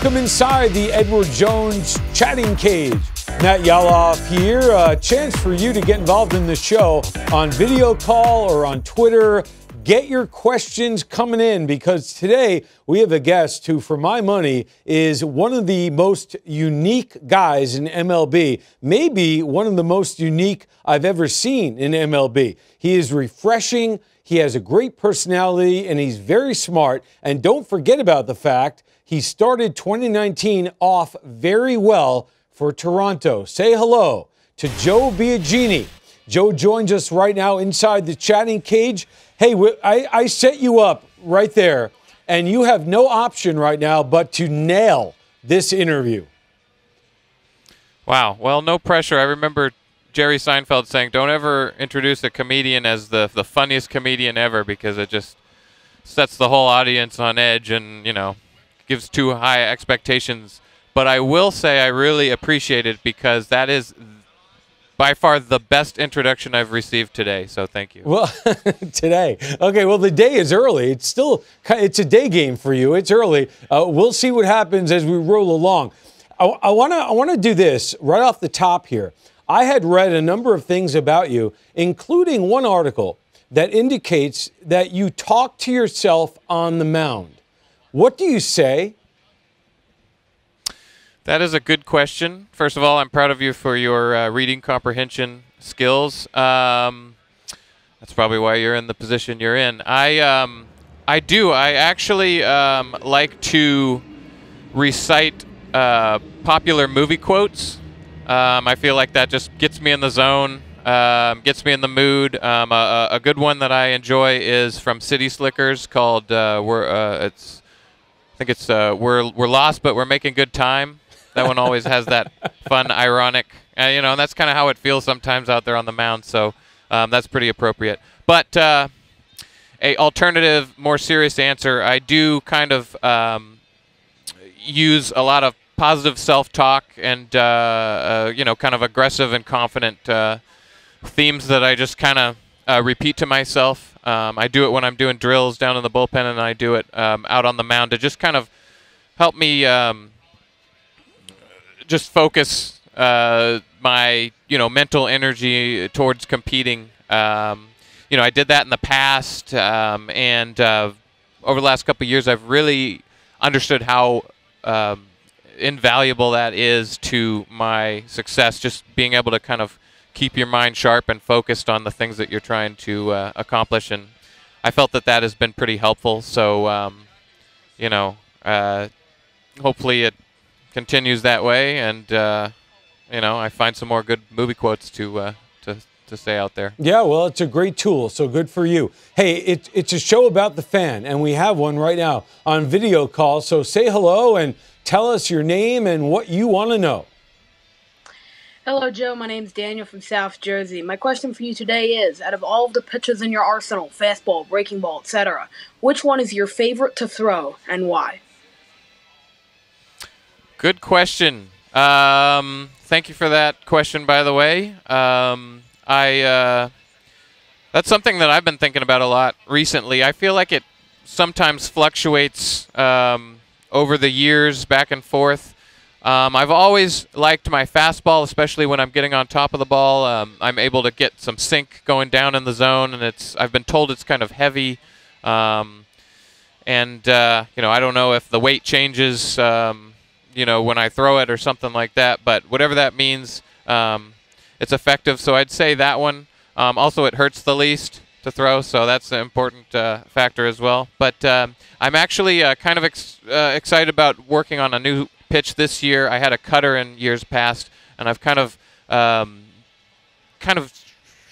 Welcome inside the Edward Jones chatting cage. Matt Yaloff here. A chance for you to get involved in the show on video call or on Twitter. Get your questions coming in because today we have a guest who, for my money, is one of the most unique guys in MLB. Maybe one of the most unique I've ever seen in MLB. He is refreshing. He has a great personality and he's very smart. And don't forget about the fact he started 2019 off very well for Toronto. Say hello to Joe Biagini. Joe joins us right now inside the chatting cage. Hey, I set you up right there, and you have no option right now but to nail this interview. Wow. Well, no pressure. I remember Jerry Seinfeld saying, don't ever introduce a comedian as the funniest comedian ever because it just sets the whole audience on edge and, you know, gives too high expectations. But I will say I really appreciate it because that is by far the best introduction I've received today, so thank you. Well, today. Okay, well, the day is early. It's a day game for you. It's early. We'll see what happens as we roll along. I want to do this right off the top here. I had read a number of things about you, including one article that indicates that you talk to yourself on the mound. What do you say? That is a good question. First of all, I'm proud of you for your reading comprehension skills. That's probably why you're in the position you're in. I do. I actually like to recite popular movie quotes. I feel like that just gets me in the zone, gets me in the mood. A good one that I enjoy is from City Slickers called "We're lost, but we're making good time." That one always has that fun, ironic, you know, and that's kind of how it feels sometimes out there on the mound. So that's pretty appropriate. But a alternative, more serious answer, I do kind of use a lot of positive self-talk and, you know, kind of aggressive and confident themes that I just kind of repeat to myself. I do it when I'm doing drills down in the bullpen, and I do it out on the mound to just kind of help me just focus my, you know, mental energy towards competing. You know, I did that in the past, and over the last couple of years, I've really understood how invaluable that is to my success, just being able to kind of keep your mind sharp and focused on the things that you're trying to accomplish. And I felt that that has been pretty helpful. So, you know, hopefully it continues that way, and you know, I find some more good movie quotes to say out there. Yeah, well, it's a great tool, so good for you. Hey, it's a show about the fan, and we have one right now on video call. So say hello and tell us your name and what you want to know. Hello, Joe. My name's Daniel from South Jersey. My question for you today is, out of all of the pitches in your arsenal, fastball, breaking ball, etc., which one is your favorite to throw and why? Good question. Thank you for that question, by the way. That's something that I've been thinking about a lot recently. I feel like it sometimes fluctuates over the years, back and forth. I've always liked my fastball, especially when I'm getting on top of the ball. I'm able to get some sink going down in the zone, and I've been told it's kind of heavy. And you know, I don't know if the weight changes you know, when I throw it or something like that, but whatever that means, it's effective. So I'd say that one. Also, it hurts the least to throw, so that's an important factor as well. But I'm actually kind of excited about working on a new pitch this year. I had a cutter in years past, and I've kind of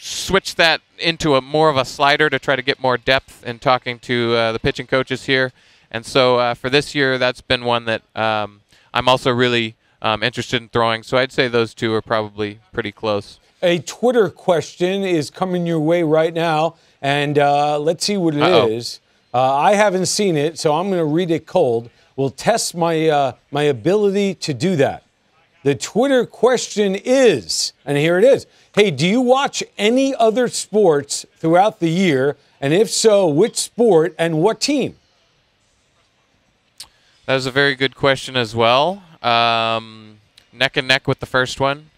switched that into more of a slider to try to get more depth in talking to the pitching coaches here. And so for this year, that's been one that I'm also really interested in throwing. So I'd say those two are probably pretty close. A Twitter question is coming your way right now, and let's see what it is. I haven't seen it, so I'm going to read it cold. We'll test my my ability to do that. The Twitter question is, and here it is, hey, do you watch any other sports throughout the year? And if so, which sport and what team? That was a very good question as well. Neck and neck with the first one.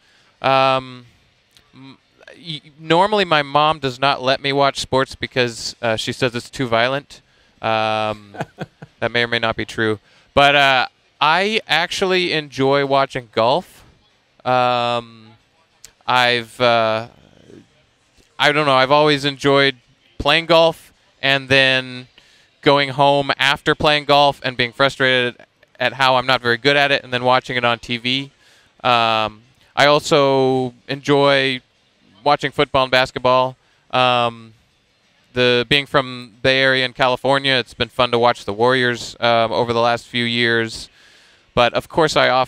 Normally, my mom does not let me watch sports because she says it's too violent. That may or may not be true. But I actually enjoy watching golf. I don't know. I've always enjoyed playing golf and then going home after playing golf and being frustrated at how I'm not very good at it and then watching it on TV. I also enjoy watching football and basketball. Being from Bay Area in California, it's been fun to watch the Warriors over the last few years. But of course, I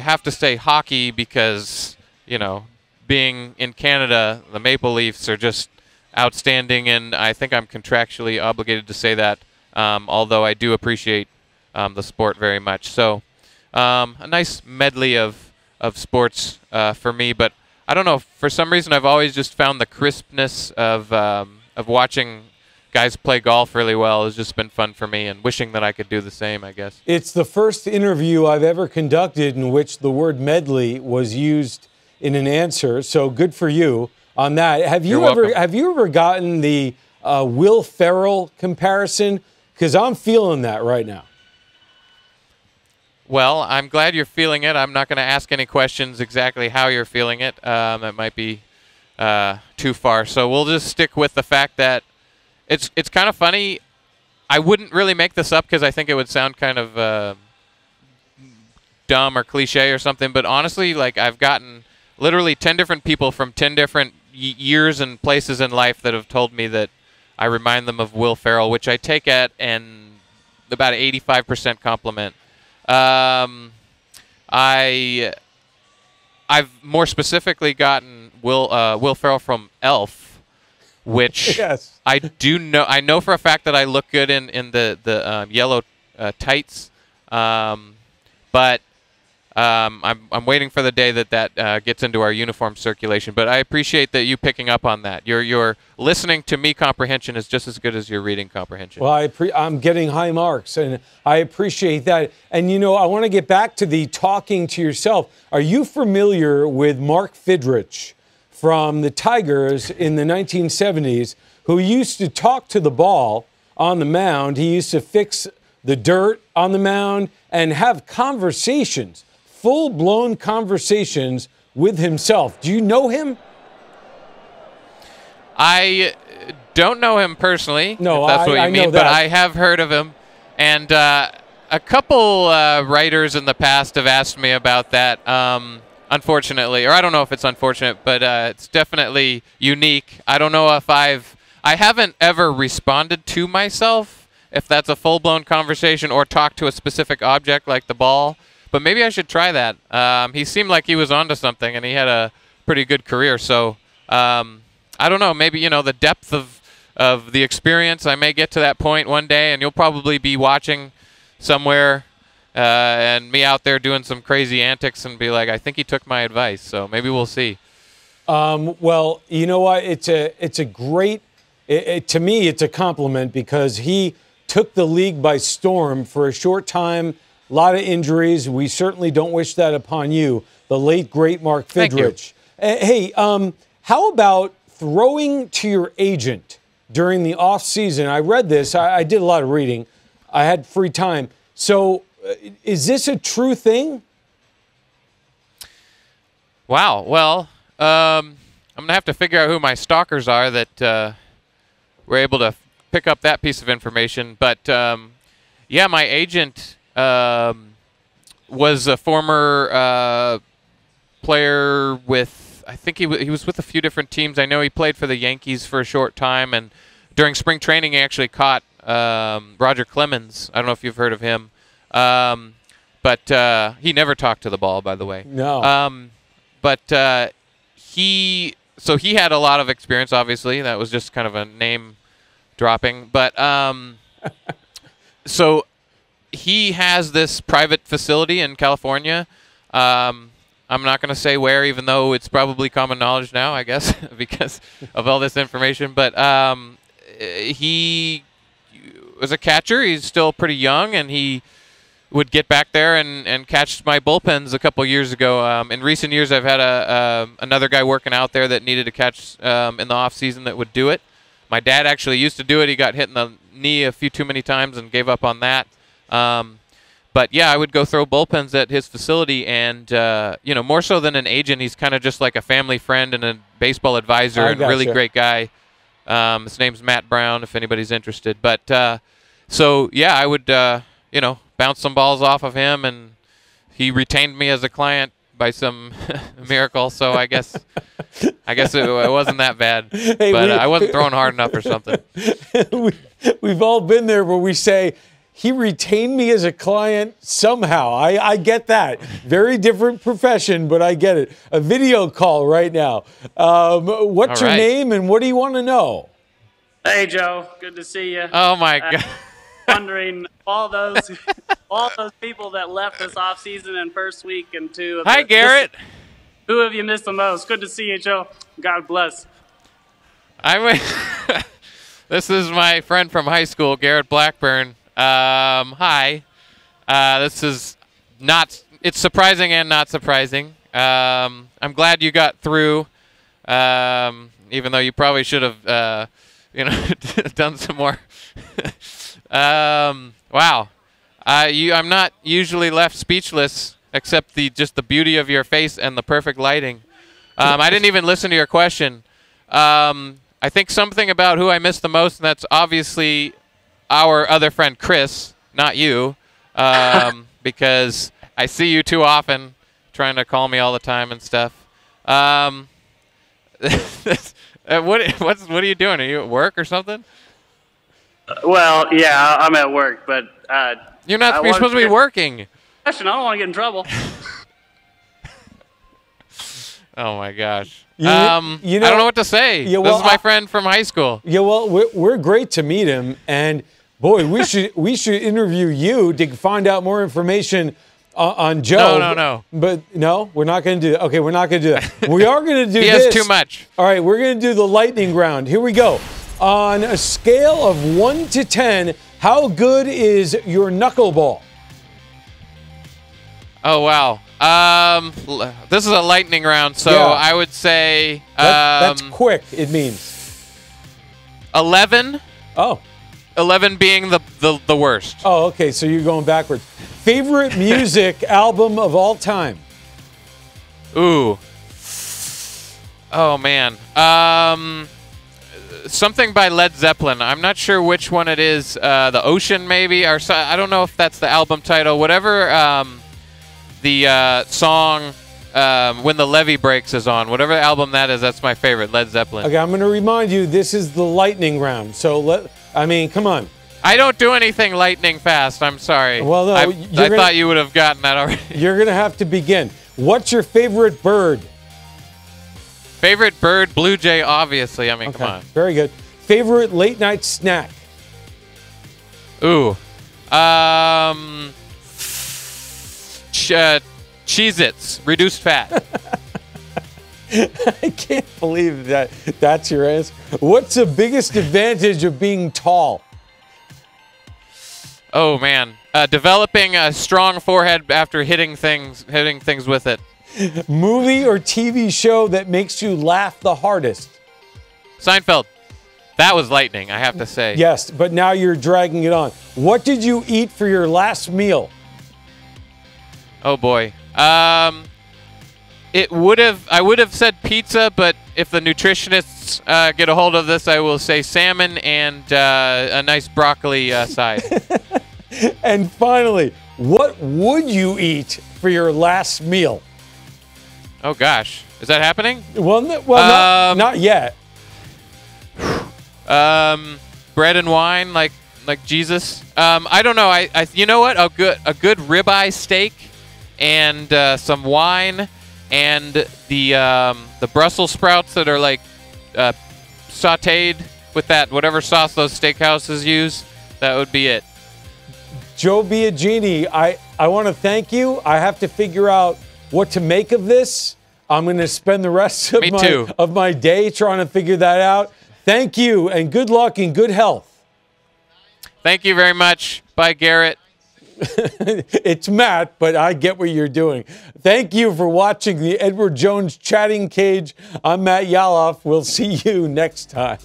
have to say hockey because, you know, being in Canada, the Maple Leafs are just outstanding, and I think I'm contractually obligated to say that, although I do appreciate the sport very much. So a nice medley of sports for me, but I don't know. For some reason, I've always just found the crispness of watching guys play golf really well has just been fun for me, and wishing that I could do the same, I guess. It's the first interview I've ever conducted in which the word medley was used in an answer, so good for you on that. Have you ever gotten the Will Ferrell comparison? Because I'm feeling that right now. Well, I'm glad you're feeling it. I'm not going to ask any questions exactly how you're feeling it. That might be too far. So we'll just stick with the fact that it's kind of funny. I wouldn't really make this up because I think it would sound kind of dumb or cliche or something. But honestly, like, I've gotten literally 10 different people from 10 different years and places in life that have told me that I remind them of Will Ferrell, which I take at and about an 85% compliment. I've more specifically gotten Will Ferrell from Elf, which yes. I do know. I know for a fact that I look good in the yellow tights, but I'm waiting for the day that gets into our uniform circulation. But I appreciate that you picking up on that. Your listening to me comprehension is just as good as your reading comprehension. Well, I'm getting high marks, and I appreciate that. And, you know, I want to get back to the talking to yourself. Are you familiar with Mark Fidrich from the Tigers in the 1970s, who used to talk to the ball on the mound? He used to fix the dirt on the mound and have conversations, full-blown conversations with himself. Do you know him? I don't know him personally, no, if that's what you mean, but I have heard of him. And a couple writers in the past have asked me about that, unfortunately. Or I don't know if it's unfortunate, but it's definitely unique. I don't know if I haven't ever responded to myself, if that's a full-blown conversation, or talked to a specific object like the ball. But maybe I should try that. He seemed like he was onto something, and he had a pretty good career. So I don't know. Maybe, you know, the depth of the experience, I may get to that point one day, and you'll probably be watching somewhere and me out there doing some crazy antics and be like, I think he took my advice. So maybe we'll see. Well, you know what? It's a great to me, it's a compliment because he took the league by storm for a short time. A lot of injuries. We certainly don't wish that upon you, the late, great Mark Fidrich. Hey, how about throwing to your agent during the off season? I read this. I did a lot of reading. I had free time. So is this a true thing? Wow. Well, I'm going to have to figure out who my stalkers are that were able to pick up that piece of information. But, yeah, my agent was a former player with, I think he was with a few different teams. I know he played for the Yankees for a short time, and during spring training he actually caught Roger Clemens. I don't know if you've heard of him, but he never talked to the ball, by the way. No. But he had a lot of experience. Obviously, that was just kind of a name dropping. But so he has this private facility in California. I'm not going to say where, even though it's probably common knowledge now, I guess, because of all this information. But he was a catcher. He's still pretty young, and he would get back there and catch my bullpens a couple years ago. In recent years, I've had another guy working out there that needed to catch in the off season that would do it. My dad actually used to do it. He got hit in the knee a few too many times and gave up on that. But yeah, I would go throw bullpens at his facility, and more so than an agent, he's kind of just like a family friend and a baseball advisor, and really great guy. His name's Matt Brown, if anybody's interested. But so yeah, I would bounce some balls off of him, and he retained me as a client by some miracle. So I guess it wasn't that bad, hey, but I wasn't throwing hard enough or something. We've all been there where we say, he retained me as a client somehow. I get that. Very different profession, but I get it. A video call right now. What's your name and what do you want to know? Hey, Joe. Good to see you. Oh, my God. Wondering all those people that left this off season and first week and two. Hi, Garrett. Who have you missed the most? Good to see you, Joe. God bless. This is my friend from high school, Garrett Blackburn. Hi. This is it's surprising and not surprising. I'm glad you got through, even though you probably should have, done some more. Wow. I'm not usually left speechless, except just the beauty of your face and the perfect lighting. I didn't even listen to your question. I think something about who I miss the most, and that's obviously our other friend Chris, not you, because I see you too often trying to call me all the time and stuff. What are you doing? Are you at work or something? Well, yeah, I'm at work, but you're supposed to be working. I don't want to get in trouble. Oh my gosh. I don't know what to say. Yeah, well, this is my friend from high school. Yeah, well, we're great to meet him, and boy, we should interview you to find out more information on Joe. No. But no, we're not going to do that. Okay, we're not going to do that. We are going to do he this. Has too much. All right, we're going to do the lightning round. Here we go. On a scale of 1 to 10, how good is your knuckleball? Oh, wow. This is a lightning round, so yeah. I would say that's quick, it means. 11. Oh. 11 being the worst. Oh, okay, so you're going backwards. Favorite music album of all time? Ooh. Oh, man. Something by Led Zeppelin. I'm not sure which one it is. The Ocean, maybe? Or I don't know if that's the album title. Whatever the song When the Levee Breaks is on. Whatever album that is, that's my favorite, Led Zeppelin. Okay, I'm going to remind you, this is the lightning round. So, come on. I don't do anything lightning fast. I'm sorry. Well, no. I thought you would have gotten that already. You're going to have to begin. What's your favorite bird? Favorite bird, blue jay, obviously. I mean, okay. Come on. Very good. Favorite late night snack? Ooh. Cheez-Its, reduced fat. I can't believe that's your answer. What's the biggest advantage of being tall? Oh, man. Developing a strong forehead after hitting things with it. Movie or TV show that makes you laugh the hardest? Seinfeld. That was lightning, I have to say. Yes, but now you're dragging it on. What did you eat for your last meal? Oh, boy. I would have said pizza, but if the nutritionists get a hold of this, I will say salmon and a nice broccoli side. And finally, what would you eat for your last meal? Oh, gosh. Is that happening? Well, not yet. Bread and wine, like Jesus. I don't know. You know what? A good ribeye steak and some wine and the Brussels sprouts that are like sautéed with that whatever sauce those steakhouses use. That would be it. Joe Biagini, I want to thank you. I have to figure out what to make of this. I'm going to spend the rest of my day trying to figure that out. Thank you, and good luck and good health. Thank you very much. Bye, Garrett. It's Matt, but I get what you're doing. Thank you for watching the Edward Jones Chatting Cage. I'm Matt Yaloff. We'll see you next time.